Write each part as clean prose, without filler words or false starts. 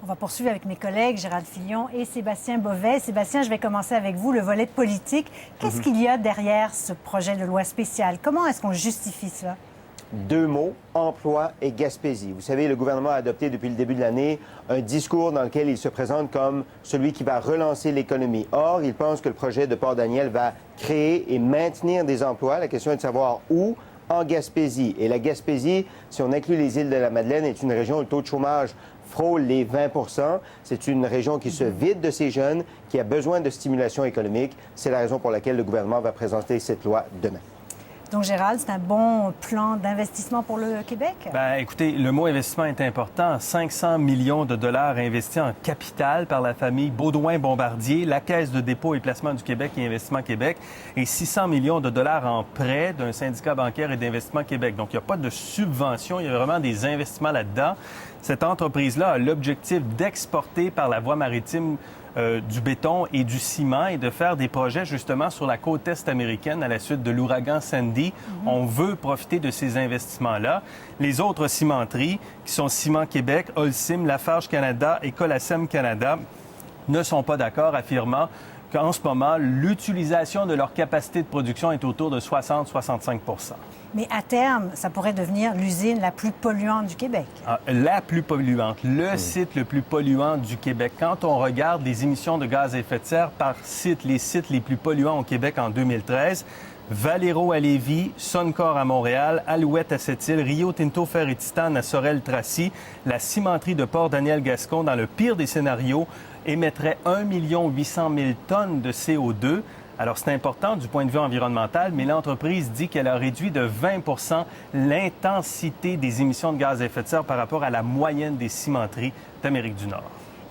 On va poursuivre avec mes collègues Gérald Filion et Sébastien Bovet. Sébastien, je vais commencer avec vous, le volet politique. Qu'est-ce qu'il y a derrière ce projet de loi spéciale? Comment est-ce qu'on justifie cela? Deux mots, emploi et Gaspésie. Vous savez, le gouvernement a adopté depuis le début de l'année un discours dans lequel il se présente comme celui qui va relancer l'économie. Or, il pense que le projet de Port-Daniel va créer et maintenir des emplois. La question est de savoir où. En Gaspésie. Et la Gaspésie, si on inclut les îles de la Madeleine, est une région où le taux de chômage frôle les 20 %. C'est une région qui se vide de ses jeunes, qui a besoin de stimulation économique. C'est la raison pour laquelle le gouvernement va présenter cette loi demain. Donc, Gérald, c'est un bon plan d'investissement pour le Québec? Bien, écoutez, le mot investissement est important. 500 millions de dollars investis en capital par la famille Baudouin-Bombardier, la Caisse de dépôt et placement du Québec et Investissement Québec, et 600 millions de dollars en prêt d'un syndicat bancaire et d'Investissement Québec. Donc, il n'y a pas de subvention, il y a vraiment des investissements là-dedans. Cette entreprise-là a l'objectif d'exporter par la voie maritime du béton et du ciment et de faire des projets justement sur la côte est américaine à la suite de l'ouragan Sandy. On veut profiter de ces investissements-là. Les autres cimenteries, qui sont Ciment Québec, Holcim, Lafarge Canada et Colacem Canada, ne sont pas d'accord, affirmant qu'en ce moment, l'utilisation de leur capacité de production est autour de 60-65 %. Mais à terme, ça pourrait devenir l'usine la plus polluante du Québec. La plus polluante, le site le plus polluant du Québec. Quand on regarde les émissions de gaz à effet de serre par site, les sites les plus polluants au Québec en 2013, Valero à Lévis, Suncor à Montréal, Alouette à Sept-Îles, Rio Tinto Fer et Titane à Sorel-Tracy, la cimenterie de Port-Daniel-Gascon, dans le pire des scénarios, émettrait 1 800 000 tonnes de CO2. Alors, c'est important du point de vue environnemental, mais l'entreprise dit qu'elle a réduit de 20 % l'intensité des émissions de gaz à effet de serre par rapport à la moyenne des cimenteries d'Amérique du Nord.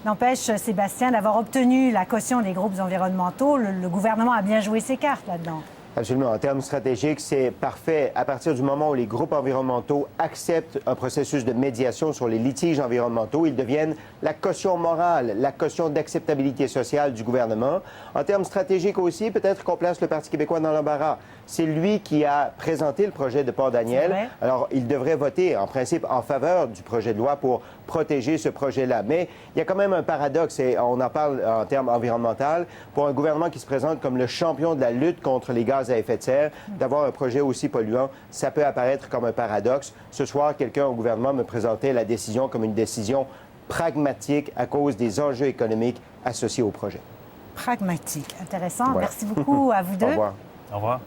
N'empêche, Sébastien, d'avoir obtenu la caution des groupes environnementaux, le gouvernement a bien joué ses cartes là-dedans. Absolument. En termes stratégiques, c'est parfait. À partir du moment où les groupes environnementaux acceptent un processus de médiation sur les litiges environnementaux, ils deviennent la caution morale, la caution d'acceptabilité sociale du gouvernement. En termes stratégiques aussi, peut-être qu'on place le Parti québécois dans l'embarras. C'est lui qui a présenté le projet de Port-Daniel. Alors, il devrait voter, en principe, en faveur du projet de loi pour protéger ce projet-là. Mais il y a quand même un paradoxe, et on en parle en termes environnementaux, pour un gouvernement qui se présente comme le champion de la lutte contre les gaz à effet de serre, d'avoir un projet aussi polluant, ça peut apparaître comme un paradoxe. Ce soir, quelqu'un au gouvernement me présentait la décision comme une décision pragmatique à cause des enjeux économiques associés au projet. Pragmatique. Intéressant. Voilà. Merci beaucoup à vous deux. Au revoir. Au revoir.